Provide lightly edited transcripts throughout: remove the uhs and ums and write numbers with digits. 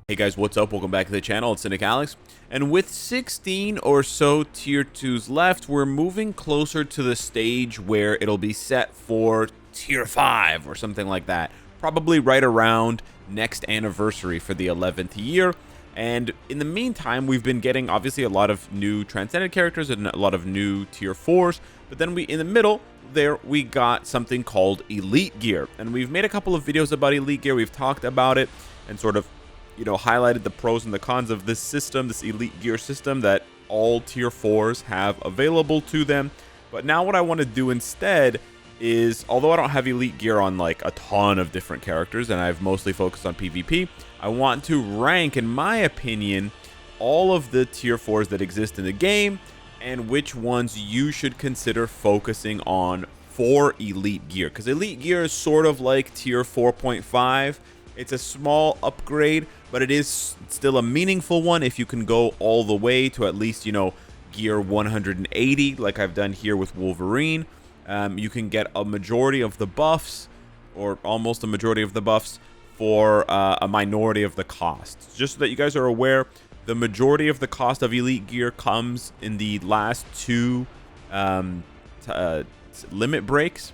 Hey guys, what's up? Welcome back to the channel. It's Cynicalex. And with 16 or so tier 2s left, we're moving closer to the stage where it'll be set for tier 5 or something like that. Probably right around next anniversary for the 11th year. And in the meantime, we've been getting obviously a lot of new transcended characters and a lot of new tier 4s. But then in the middle there, we got something called Elite Gear. And we've made a couple of videos about Elite Gear. We've talked about it and sort of highlighted the pros and the cons of this system, this Elite Gear system that all tier 4s have available to them. But now what I want to do instead is, although I don't have Elite Gear on like a ton of different characters and I've mostly focused on PvP, I want to rank, in my opinion, all of the tier 4s that exist in the game and which ones you should consider focusing on for Elite Gear. Because Elite Gear is sort of like tier 4.5. It's a small upgrade, but it is still a meaningful one if you can go all the way to at least, gear 180, like I've done here with Wolverine. You can get a majority of the buffs, or almost a majority of the buffs, for a minority of the cost. Just so that you guys are aware, the majority of the cost of Elite Gear comes in the last two limit breaks,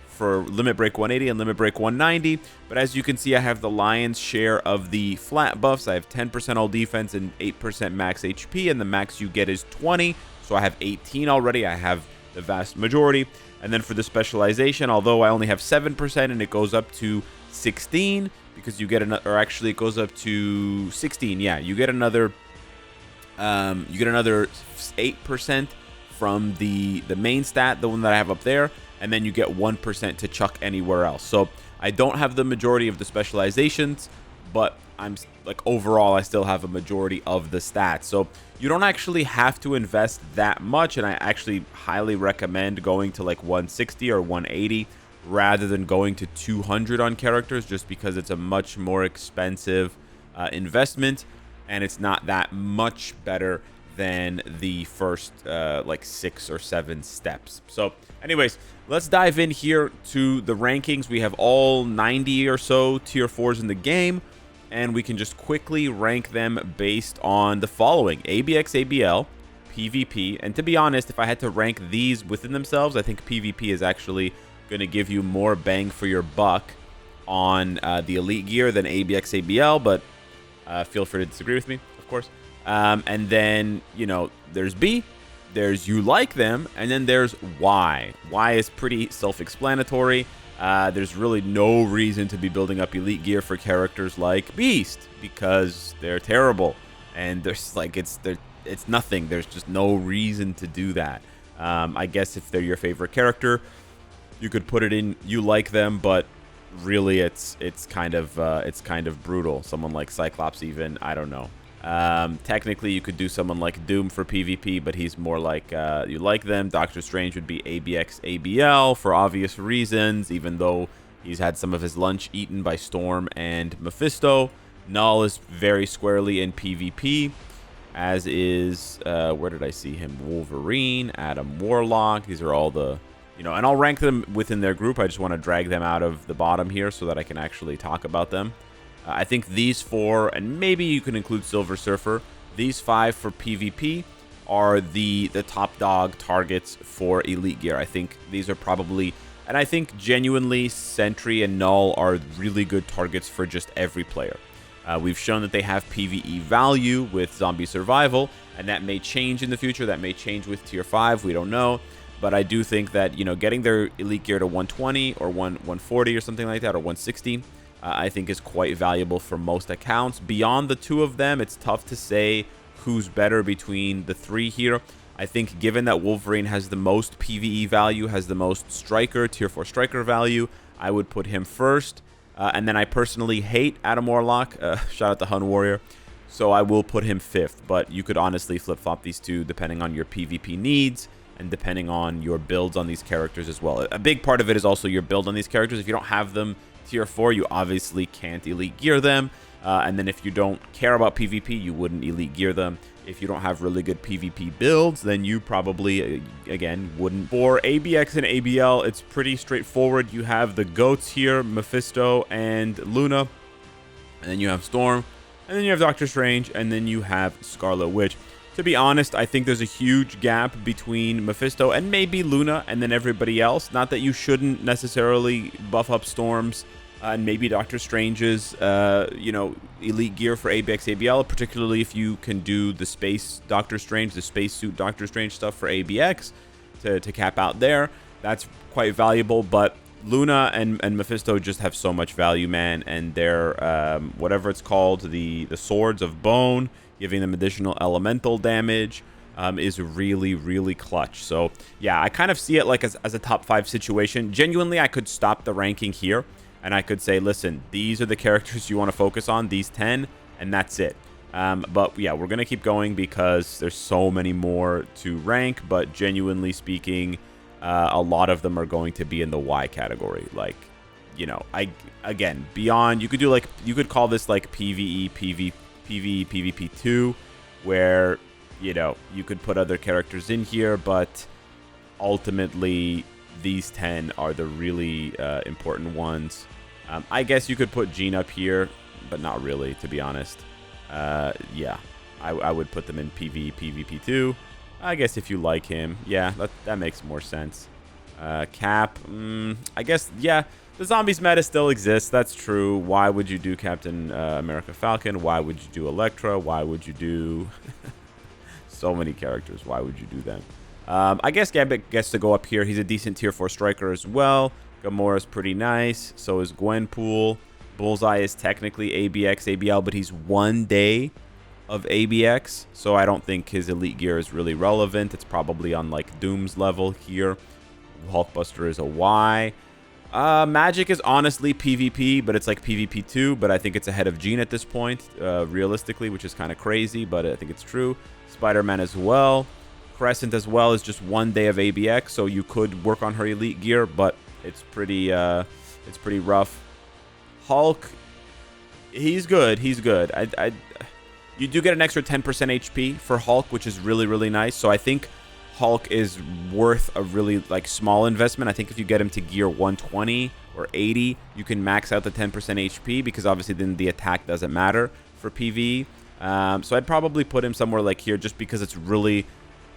for Limit Break 180 and Limit Break 190. But as you can see, I have the lion's share of the flat buffs. I have 10% all defense and 8% max HP, and the max you get is 20. So I have 18 already. I have the vast majority. And then for the specialization, although I only have 7% and it goes up to 16, because you get another, or actually it goes up to 16. Yeah, you get another 8% from the main stat, the one that I have up there. And then you get 1% to chuck anywhere else. So I don't have the majority of the specializations, but I'm like overall I still have a majority of the stats. So you don't actually have to invest that much, and I actually highly recommend going to like 160 or 180 rather than going to 200 on characters, just because it's a much more expensive investment, and it's not that much better than the first like 6 or 7 steps. So anyways, let's dive in here to the rankings. We have all 90 or so tier 4s in the game, and we can just quickly rank them based on the following: ABX, ABL, PvP. And to be honest, if I had to rank these within themselves, I think PvP is actually going to give you more bang for your buck on the Elite Gear than ABX, ABL, but feel free to disagree with me, of course. And then, there's B, there's you like them, and then there's Y. Y is pretty self-explanatory. There's really no reason to be building up Elite Gear for characters like Beast, because they're terrible. And there's like, it's nothing. There's just no reason to do that. I guess if they're your favorite character, you could put it in you like them, but really it's kind of brutal. Someone like Cyclops, even, I don't know. Technically you could do someone like Doom for PvP, but he's more like you like them. Doctor Strange would be ABX ABL for obvious reasons, even though he's had some of his lunch eaten by Storm and Mephisto. Null is very squarely in PvP, as is where did I see him? Wolverine, Adam Warlock. These are all the and I'll rank them within their group. I just want to drag them out of the bottom here so that I can actually talk about them. I think these 4, and maybe you can include Silver Surfer, these 5 for PvP are the top dog targets for Elite Gear. I think these are probably, and I think genuinely Sentry and Null are really good targets for just every player. We've shown that they have PvE value with Zombie Survival, and that may change in the future. That may change with Tier 5. We don't know. But I do think that, getting their Elite Gear to 120 or 140 or something like that, or 160, I think is quite valuable for most accounts. Beyond the 2 of them, it's tough to say who's better between the 3 here. I think given that Wolverine has the most PvE value, has the most striker, tier 4 striker value, I would put him first. And then I personally hate Adam Warlock. Shout out to Hun Warrior. So I will put him 5th. But you could honestly flip-flop these 2 depending on your PvP needs and depending on your builds on these characters as well. A big part of it is also your build on these characters. If you don't have them tier 4, you obviously can't Elite Gear them. And then if you don't care about PvP, you wouldn't Elite Gear them. If you don't have really good PvP builds, then you probably, again, wouldn't. For ABX and ABL, it's pretty straightforward. You have the GOATs here, Mephisto and Luna. And then you have Storm. And then you have Doctor Strange, and then you have Scarlet Witch. To be honest, I think there's a huge gap between Mephisto and maybe Luna and then everybody else. Not that you shouldn't necessarily buff up Storm's and maybe Doctor Strange's, elite gear for ABX, ABL, particularly if you can do the space Doctor Strange, the spacesuit Doctor Strange stuff for ABX to cap out there. That's quite valuable, but Luna and Mephisto just have so much value, man, and their whatever it's called, the Swords of Bone, giving them additional elemental damage, is really, really clutch. So yeah, I kind of see it like as a top 5 situation. Genuinely, I could stop the ranking here and I could say, listen, these are the characters you want to focus on, these 10, and that's it. But yeah, we're gonna keep going because there's so many more to rank, but genuinely speaking, a lot of them are going to be in the Y category. Like, beyond, you could call this like PvE, PvP 2, where you could put other characters in here, but ultimately these 10 are the really important ones. I guess you could put Jean up here, but not really, to be honest. Yeah, I would put them in PvE, PvP 2. I guess if you like him, yeah, that makes more sense. Cap, I guess, yeah, the zombies meta still exists. That's true. Why would you do Captain America Falcon? Why would you do Elektra? Why would you do so many characters? Why would you do them? I guess Gambit gets to go up here. He's a decent tier 4 striker as well. Gamora's pretty nice. So is Gwenpool. Bullseye is technically ABX, ABL, but he's 1 day of ABX, so I don't think his elite gear is really relevant. It's probably on like Doom's level here. Hulkbuster is a Y. Magic is honestly PvP, but it's like PvP 2, but I think it's ahead of Jean at this point, realistically, which is kind of crazy, but I think it's true. Spider-Man as well. Crescent as well is just 1 day of ABX, so you could work on her elite gear, but it's pretty rough. Hulk, he's good. You do get an extra 10% HP for Hulk, which is really, really nice. So I think Hulk is worth a really small investment. I think if you get him to gear 120 or 80, you can max out the 10% HP, because obviously then the attack doesn't matter for PvE. So I'd probably put him somewhere like here, just because it's really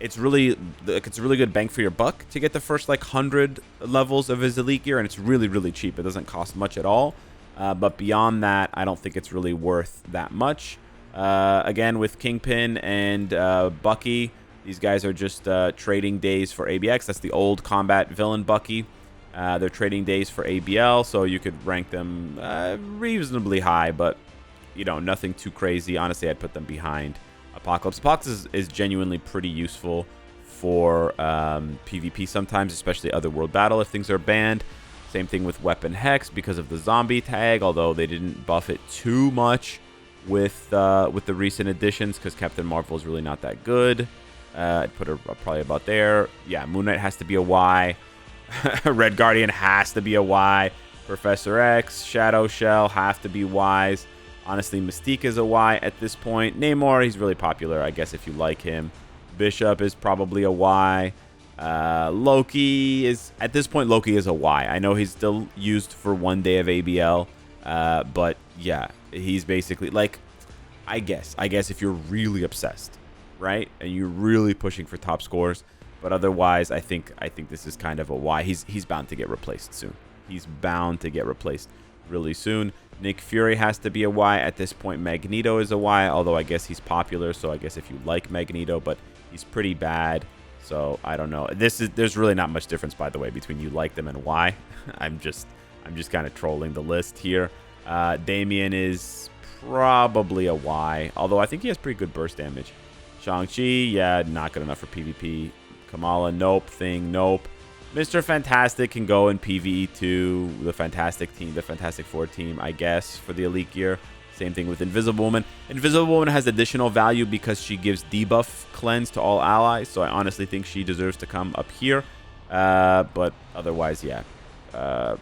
good bang for your buck to get the first 100 levels of his elite gear, and it's really, really cheap. It doesn't cost much at all. But beyond that, I don't think it's really worth that much. Again, with Kingpin and Bucky, these guys are just trading days for ABX. That's the old combat villain Bucky. They're trading days for ABL, so you could rank them reasonably high, but nothing too crazy. Honestly, I'd put them behind Apocalypse. Apocalypse is genuinely pretty useful for PvP sometimes, especially Otherworld Battle if things are banned. Same thing with Weapon Hex because of the zombie tag, although they didn't buff it too much with the recent additions, because Captain Marvel is really not that good. I'd put her probably about there. Yeah, Moon Knight has to be a Y. Red Guardian has to be a Y. Professor X, Shadow Shell have to be Ys. Honestly, Mystique is a Y at this point. Namor, he's really popular, I guess, if you like him. Bishop is probably a Y. Loki is, at this point, Loki is a Y. I know he's still used for 1 day of ABL, but yeah, he's basically I guess if you're really obsessed, right, and you're really pushing for top scores, but otherwise, I think this is kind of a Y. He's bound to get replaced soon. He's bound to get replaced really soon. Nick Fury has to be a Y at this point. Magneto is a Y, although I guess he's popular, so I guess if you like Magneto, but he's pretty bad. So I don't know. There's really not much difference, by the way, between you like them and why. I'm just kind of trolling the list here. Damien is probably a Y, although I think he has pretty good burst damage. Shang-Chi, yeah, not good enough for PvP. Kamala, nope. Thing, nope. Mr. Fantastic can go in PvE 2, the Fantastic team, the Fantastic Four team, I guess, for the elite gear. Same thing with Invisible Woman. Invisible Woman has additional value because she gives debuff cleanse to all allies, so I honestly think she deserves to come up here. But otherwise, yeah.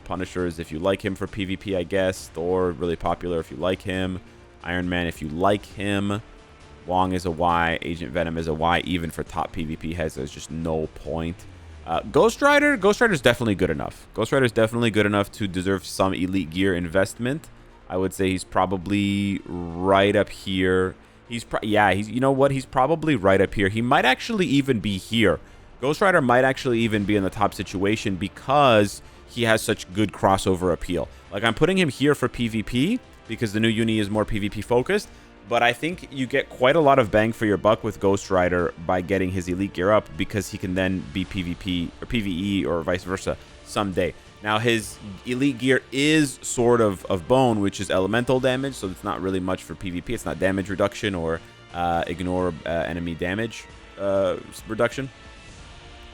Punisher is if you like him for PvP, I guess. Thor, really popular if you like him. Iron Man, if you like him. Wong is a Y. Agent Venom is a Y. Even for top PvP heads, there's just no point. Ghost Rider is definitely good enough. Ghost Rider is definitely good enough to deserve some elite gear investment. I would say he's probably right up here. He's you know what? He's probably right up here. He might actually even be here. Ghost Rider might actually even be in the top situation because he has such good crossover appeal. Like, I'm putting him here for PvP because the new uni is more PvP focused, but I think you get quite a lot of bang for your buck with Ghost Rider by getting his elite gear up, because he can then be PvP or PvE or vice versa someday. Now, his elite gear is Sword of Bone, which is elemental damage, so it's not really much for PvP. It's not damage reduction or ignore enemy damage reduction,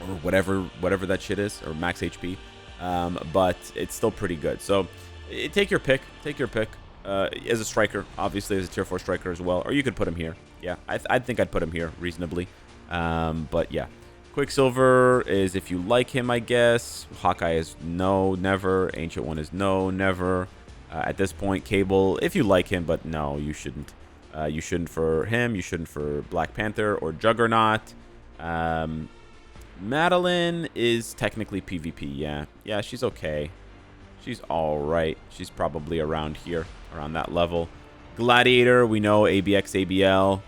or whatever that shit is, or max HP. But it's still pretty good. So take your pick. Take your pick. As a striker, obviously, as a tier 4 striker as well. Or you could put him here. Yeah, I think I'd put him here reasonably. But yeah. Quicksilver is if you like him, I guess. Hawkeye is no, never. Ancient One is no, never. At this point, Cable, if you like him, but no, you shouldn't. You shouldn't for him. You shouldn't for Black Panther or Juggernaut. Madeline is technically PvP, yeah. Yeah, she's okay. She's all right. She's probably around here, around that level. Gladiator, we know ABX, ABL.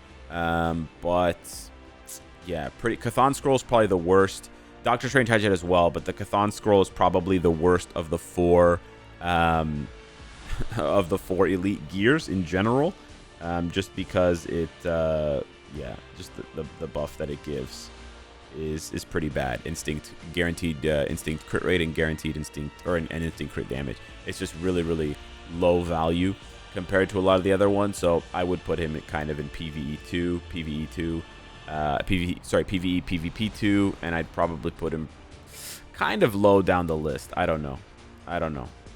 But yeah, Chthon Scroll is probably the worst. Doctor Strange has it as well, but the Chthon Scroll is probably the worst of the four elite gears in general. Just because it, yeah, just the buff that it gives is pretty bad. Instinct, guaranteed instinct crit rate, and guaranteed instinct, or an instinct crit damage. It's just really, really low value compared to a lot of the other ones. So I would put him kind of in PvE 2, PvE 2, PvE, PvP 2, and I'd probably put him kind of low down the list. I don't know.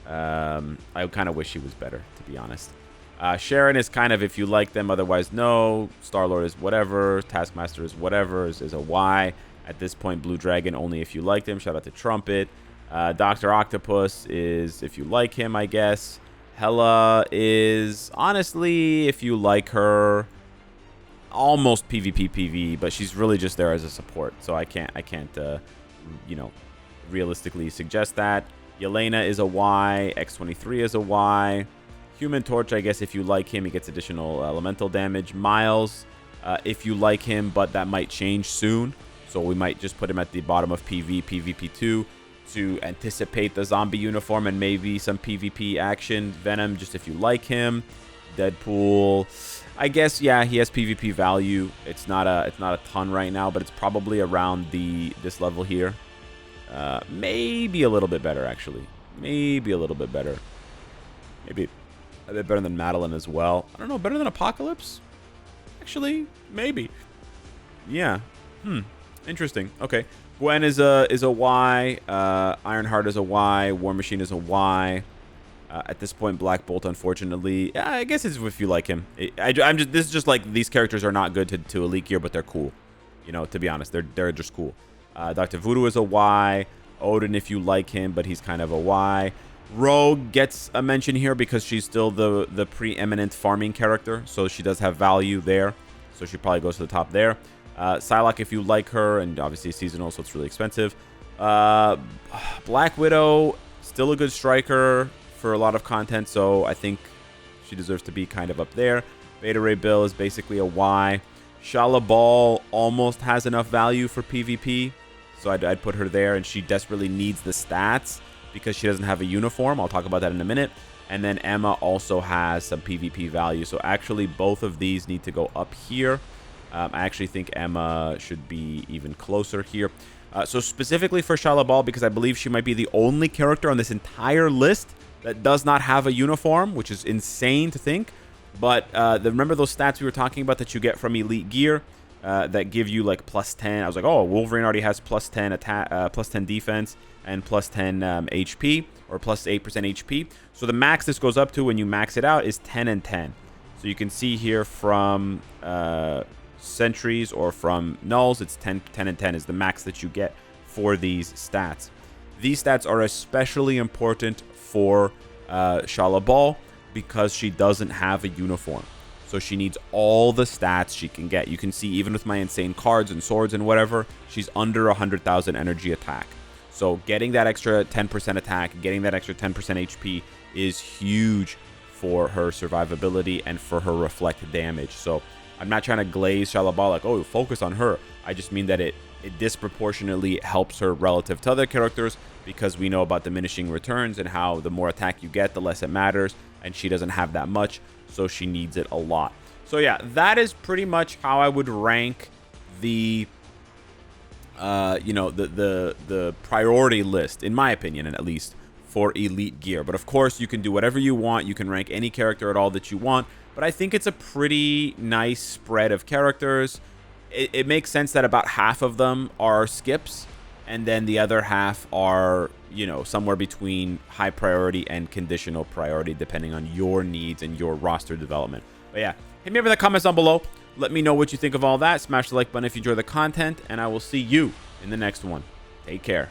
I kind of wish he was better, to be honest. Sharon is kind of if you like them, otherwise no. Star-Lord is whatever. Taskmaster is whatever, is a Y. At this point, Blue Dragon only if you like them. Shout out to Trumpet. Dr. Octopus is if you like him, I guess. Hela is honestly if you like her, almost PvP PvE, but she's really just there as a support. So I can't you know, realistically suggest that. Yelena is a Y. X-23 is a Y. Human Torch, I guess, if you like him, he gets additional elemental damage. Miles, if you like him, but that might change soon. So we might just put him at the bottom of PvP 2 to anticipate the zombie uniform and maybe some PvP action. Venom, just if you like him. Deadpool, I guess, yeah, he has PvP value. It's not a ton right now, but it's probably around this level here. Maybe a little bit better, actually. Maybe a little bit better. Maybe a bit better than Madeline as well. I don't know, better than Apocalypse? Actually, maybe. Yeah. Interesting. Okay. Gwen is a Y. Ironheart is a Y. War Machine is a Y. At this point, Black Bolt, unfortunately, yeah, I guess it's if you like him. This is just like these characters are not good to elite gear, but they're cool. You know, to be honest, they're just cool. Dr. Voodoo is a Y. Odin, if you like him, but he's kind of a Y. Rogue gets a mention here because she's still the preeminent farming character, so she does have value there. So she probably goes to the top there. Psylocke, if you like her, and obviously seasonal, so it's really expensive. Black Widow, still a good striker for a lot of content, so I think she deserves to be kind of up there. Beta Ray Bill is basically a Y. Shala Ball almost has enough value for PvP, so I'd put her there, and she desperately needs the stats because she doesn't have a uniform. I'll talk about that in a minute. And then Emma also has some PvP value, so actually both of these need to go up here. I actually think Emma should be even closer here. So specifically for Shala Ball, because I believe she might be the only character on this entire list that does not have a uniform, which is insane to think. But remember those stats we were talking about that you get from elite gear that give you like plus 10? I was like, oh, Wolverine already has plus 10 attack, plus 10 defense, and plus 10 HP, or plus 8% HP. So the max this goes up to when you max it out is 10 and 10. So you can see here from sentries or from nulls, it's 10 and 10 is the max that you get for these stats. These stats are especially important for Shala Ball because she doesn't have a uniform. So she needs all the stats she can get. You can see even with my insane cards and swords and whatever, she's under 100,000 energy attack. So getting that extra 10% attack, getting that extra 10% HP is huge for her survivability and for her reflect damage. So I'm not trying to glaze Shalabal like, oh, focus on her. I just mean that it disproportionately helps her relative to other characters, because we know about diminishing returns and how the more attack you get, the less it matters, and she doesn't have that much, so she needs it a lot. So yeah, that is pretty much how I would rank the the priority list, in my opinion, and at least for elite gear. But of course, you can do whatever you want. You can rank any character at all that you want, but I think it's a pretty nice spread of characters. It makes sense that about half of them are skips, and then the other half are, you know, somewhere between high priority and conditional priority, depending on your needs and your roster development. But yeah, hit me up in the comments down below. Let me know what you think of all that. Smash the like button if you enjoy the content, and I will see you in the next one. Take care.